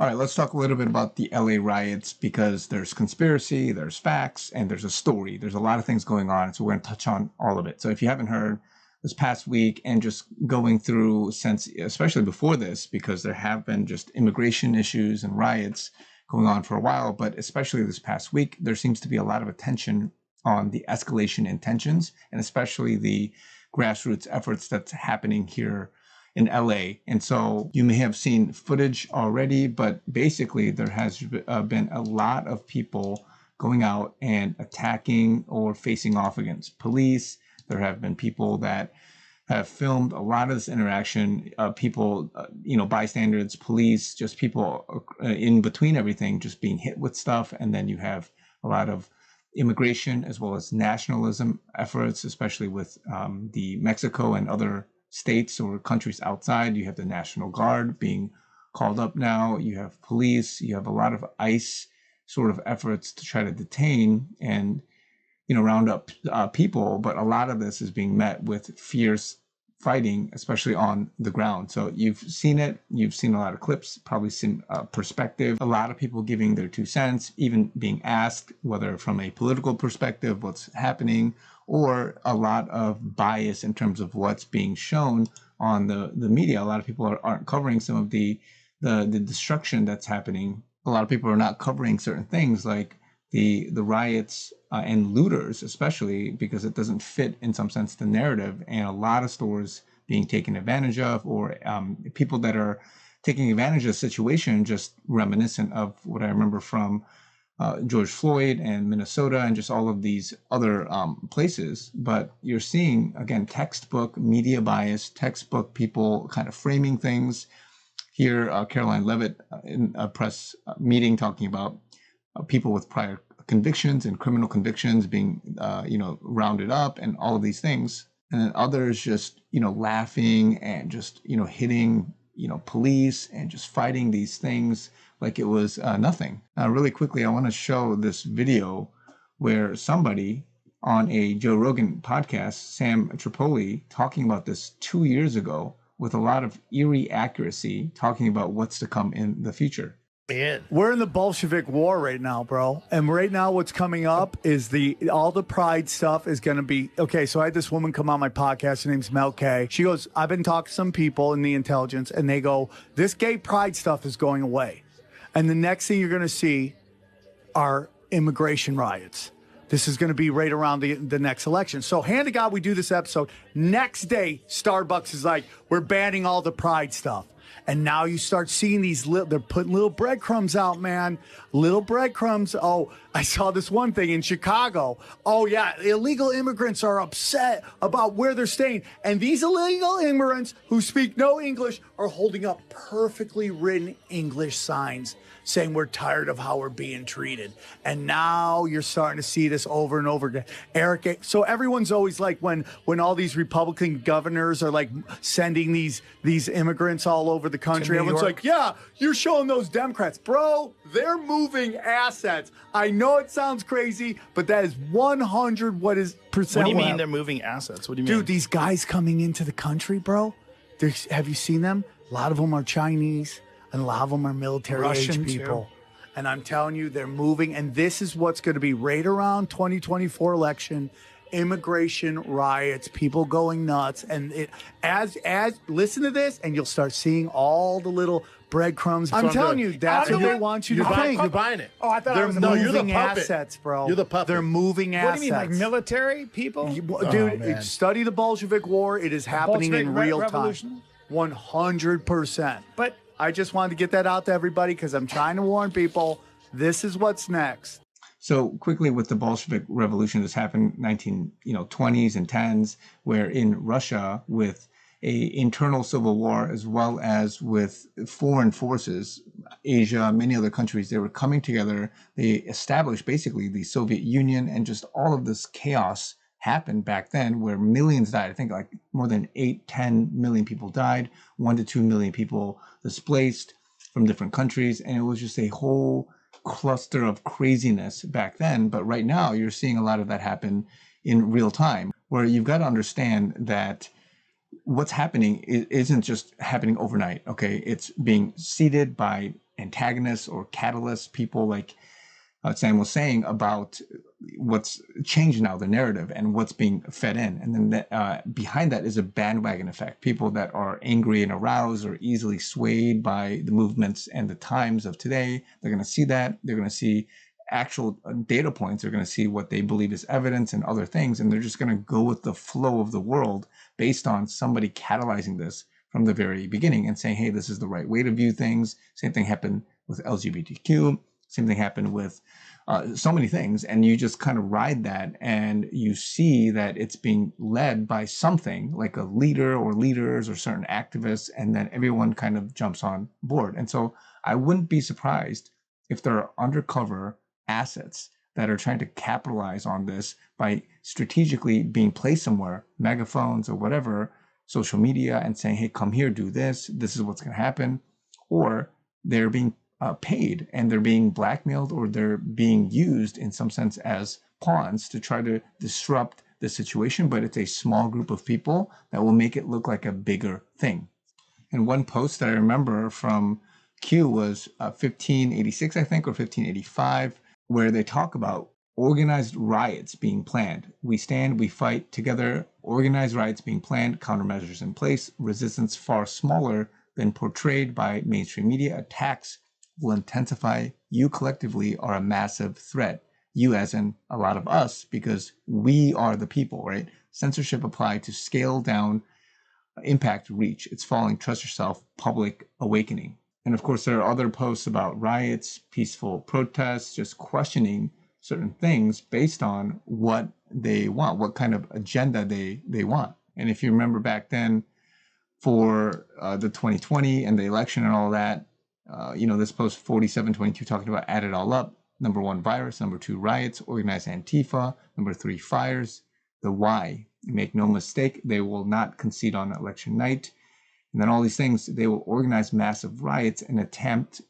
All right, let's talk a little bit about the LA riots because there's conspiracy, there's facts, and there's a story. There's a lot of things going on, so we're going to touch on all of it. So if you haven't heard this past week and just going through since, especially before this, because there have been just immigration issues and riots going on for a while, but especially this past week, there seems to be a lot of attention on the escalation in tensions and especially the grassroots efforts that's happening here in LA. And so you may have seen footage already, but basically there has been a lot of people going out and attacking or facing off against police. There have been people that have filmed a lot of this interaction, people, bystanders, police, just people in between everything, just being hit with stuff. And then you have a lot of immigration as well as nationalism efforts, especially with the Mexico and other states or countries outside. You have the National Guard being called up now. You have police. You have a lot of ICE sort of efforts to try to detain and, round up people. But a lot of this is being met with fierce fighting, especially on the ground. So you've seen it. You've seen a lot of clips, probably seen perspective. A lot of people giving their 2 cents, even being asked whether from a political perspective, what's happening, or a lot of bias in terms of what's being shown on the media. A lot of people aren't covering some of the destruction that's happening. A lot of people are not covering certain things like the riots and looters, especially because it doesn't fit in some sense the narrative, and a lot of stores being taken advantage of, or people that are taking advantage of the situation, just reminiscent of what I remember from George Floyd and Minnesota and just all of these other places. But you're seeing, again, textbook media bias, textbook people kind of framing things. Here, Caroline Levitt in a press meeting talking about people with prior convictions and criminal convictions being, rounded up and all of these things. And then others just, laughing and just, hitting, police and just fighting these things like it was nothing. Really quickly, I want to show this video where somebody on a Joe Rogan podcast, Sam Tripoli, talking about this 2 years ago with a lot of eerie accuracy, talking about what's to come in the future. Man. We're in the Bolshevik War right now, bro. And right now what's coming up is all the pride stuff is going to be, okay, so I had this woman come on my podcast. Her name's Mel K. She goes, I've been talking to some people in the intelligence, and they go, this gay pride stuff is going away. And the next thing you're going to see are immigration riots. This is going to be right around the next election. So hand to God, we do this episode. Next day, Starbucks is like, we're banning all the pride stuff. And now you start seeing these they're putting little breadcrumbs out, man. Little breadcrumbs. Oh, I saw this one thing in Chicago. Oh, yeah, illegal immigrants are upset about where they're staying. And these illegal immigrants who speak no English are holding up perfectly written English signs saying we're tired of how we're being treated. And now you're starting to see this over and over again. Eric, so everyone's always like, when all these Republican governors are like sending these immigrants all over the country, everyone's like, yeah, you're showing those Democrats. Bro, they're moving assets. I know it sounds crazy, but that is 100 What do you mean they're moving assets? What do you mean? Dude, these guys coming into the country, bro, have you seen them? A lot of them are Chinese, and a lot of them are military-age people. Too. And I'm telling you, they're moving, and this is what's going to be right around 2024 election. Immigration riots, people going nuts, and it as listen to this, and you'll start seeing all the little breadcrumbs. I'm telling you, that's what they want you to think. You're buying it. Oh, I thought they're I was moving assets, bro. You're the puppet. They're moving assets. What do you mean, like military people? Dude, study the Bolshevik War. It is happening in real time. 100%. But I just wanted to get that out to everybody because I'm trying to warn people. This is what's next. So quickly with the Bolshevik Revolution, this happened 1920s and 10s, where in Russia with a internal civil war as well as with foreign forces, Asia, many other countries, they were coming together. They established basically the Soviet Union, and just all of this chaos happened back then where millions died. I think like more than 8-10 million people died, 1 to 2 million people displaced from different countries. And it was just a whole cluster of craziness back then. But right now you're seeing a lot of that happen in real time, where you've got to understand that what's happening isn't just happening overnight. Okay. It's being seeded by antagonists or catalysts, people like Sam was saying about what's changed now, the narrative and what's being fed in. And then behind that is a bandwagon effect. People that are angry and aroused or easily swayed by the movements and the times of today, they're going to see that. They're going to see actual data points. They're going to see what they believe is evidence and other things. And they're just going to go with the flow of the world based on somebody catalyzing this from the very beginning and saying, hey, this is the right way to view things. Same thing happened with LGBTQ. Same thing happened with so many things. And you just kind of ride that and you see that it's being led by something like a leader or leaders or certain activists. And then everyone kind of jumps on board. And so I wouldn't be surprised if there are undercover assets that are trying to capitalize on this by strategically being placed somewhere, megaphones or whatever, social media, and saying, hey, come here, do this. This is what's going to happen. Or they're being paid and they're being blackmailed, or they're being used in some sense as pawns to try to disrupt the situation. But it's a small group of people that will make it look like a bigger thing. And one post that I remember from Q was 1586, I think, or 1585, where they talk about organized riots being planned. We stand, we fight together, organized riots being planned, countermeasures in place, resistance far smaller than portrayed by mainstream media, attacks will intensify. You collectively are a massive threat. You as in a lot of us, because we are the people, right? Censorship applied to scale down impact reach. It's falling, trust yourself, public awakening. And of course, there are other posts about riots, peaceful protests, just questioning certain things based on what they want, what kind of agenda they want. And if you remember back then for the 2020 and the election and all that, this post 4722 talking about add it all up. Number 1, virus. Number 2, riots, organized Antifa. Number 3, fires. The why. Make no mistake, they will not concede on election night. And then all these things, they will organize massive riots and attempt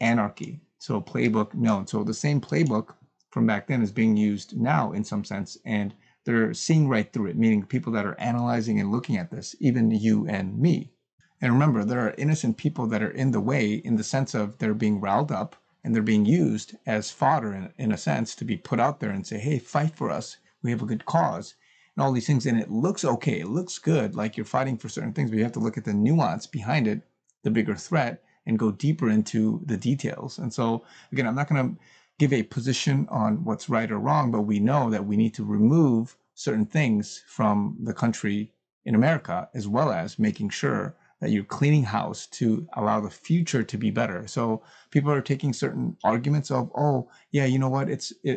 anarchy. So playbook known. So the same playbook from back then is being used now in some sense, and they're seeing right through it, meaning people that are analyzing and looking at this, even you and me. And remember, there are innocent people that are in the way in the sense of they're being riled up and they're being used as fodder in a sense to be put out there and say, hey, fight for us. We have a good cause. And all these things. And it looks okay. It looks good, like you're fighting for certain things, but you have to look at the nuance behind it, the bigger threat, and go deeper into the details. And so, again, I'm not going to give a position on what's right or wrong, but we know that we need to remove certain things from the country in America, as well as making sure that you're cleaning house to allow the future to be better. So people are taking certain arguments of, oh, yeah, you know what,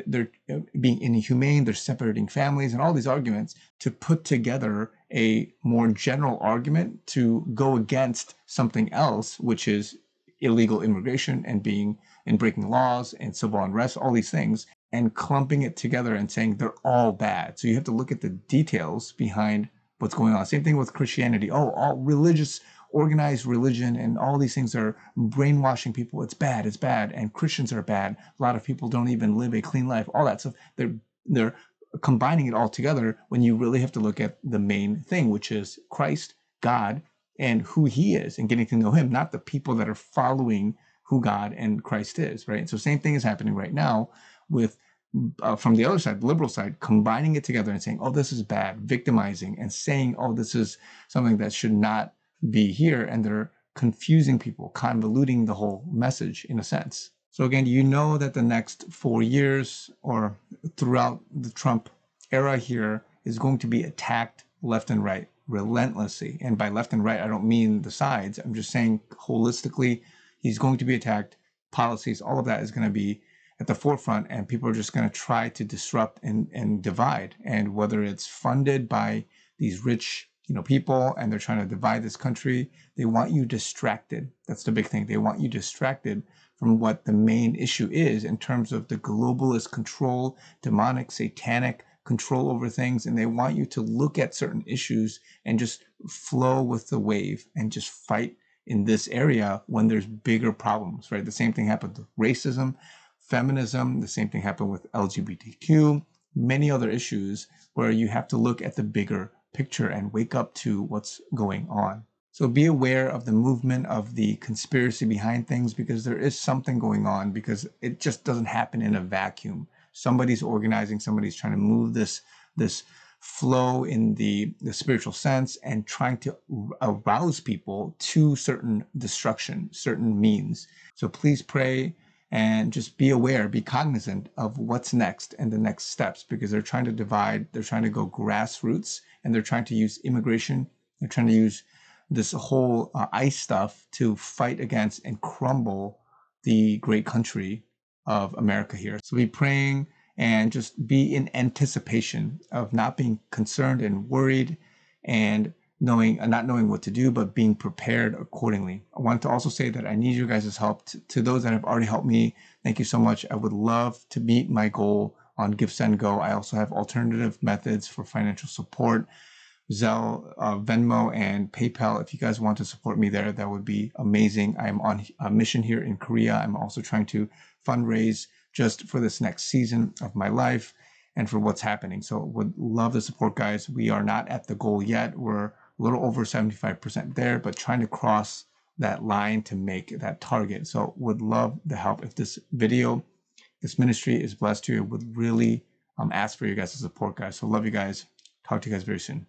they're being inhumane, they're separating families, and all these arguments to put together a more general argument to go against something else, which is illegal immigration and breaking laws and civil unrest, all these things, and clumping it together and saying they're all bad. So you have to look at the details behind what's going on. Same thing with Christianity. Oh, all religious, organized religion and all these things are brainwashing people. It's bad. It's bad. And Christians are bad. A lot of people don't even live a clean life. All that stuff. They're combining it all together when you really have to look at the main thing, which is Christ, God, and who he is, and getting to know him, not the people that are following who God and Christ is, right? So same thing is happening right now with from the other side, the liberal side, combining it together and saying, oh, this is bad, victimizing, and saying, oh, this is something that should not be here. And they're confusing people, convoluting the whole message in a sense. So again, you know that the next 4 years or throughout the Trump era here is going to be attacked left and right, relentlessly. And by left and right, I don't mean the sides. I'm just saying holistically, he's going to be attacked. Policies, all of that is going to be at the forefront, and people are just going to try to disrupt and divide. And whether it's funded by these rich, people, and they're trying to divide this country, they want you distracted. That's the big thing. They want you distracted from what the main issue is in terms of the globalist control, demonic, satanic control over things. And they want you to look at certain issues and just flow with the wave and just fight in this area when there's bigger problems, right? The same thing happened with racism, feminism, the same thing happened with LGBTQ, many other issues where you have to look at the bigger picture and wake up to what's going on. So be aware of the movement of the conspiracy behind things, because there is something going on, because it just doesn't happen in a vacuum. Somebody's organizing, somebody's trying to move this flow in the spiritual sense and trying to arouse people to certain destruction, certain means. So please pray and just be aware, be cognizant of what's next and the next steps, because they're trying to divide, they're trying to go grassroots, and they're trying to use immigration, they're trying to use this whole ICE stuff to fight against and crumble the great country of America here. So be praying and just be in anticipation of not being concerned and worried and not knowing what to do, but being prepared accordingly. I want to also say that I need you guys' help. To those that have already helped me, thank you so much. I would love to meet my goal on Give, Send, Go. I also have alternative methods for financial support. Zelle, Venmo, and PayPal. If you guys want to support me there, that would be amazing. I'm on a mission here in Korea. I'm also trying to fundraise just for this next season of my life and for what's happening. So would love the support, guys. We are not at the goal yet. We're a little over 75% there, but trying to cross that line to make that target. So would love the help. If this video, this ministry is blessed to you, would really ask for you guys' support, guys. So love you guys. Talk to you guys very soon.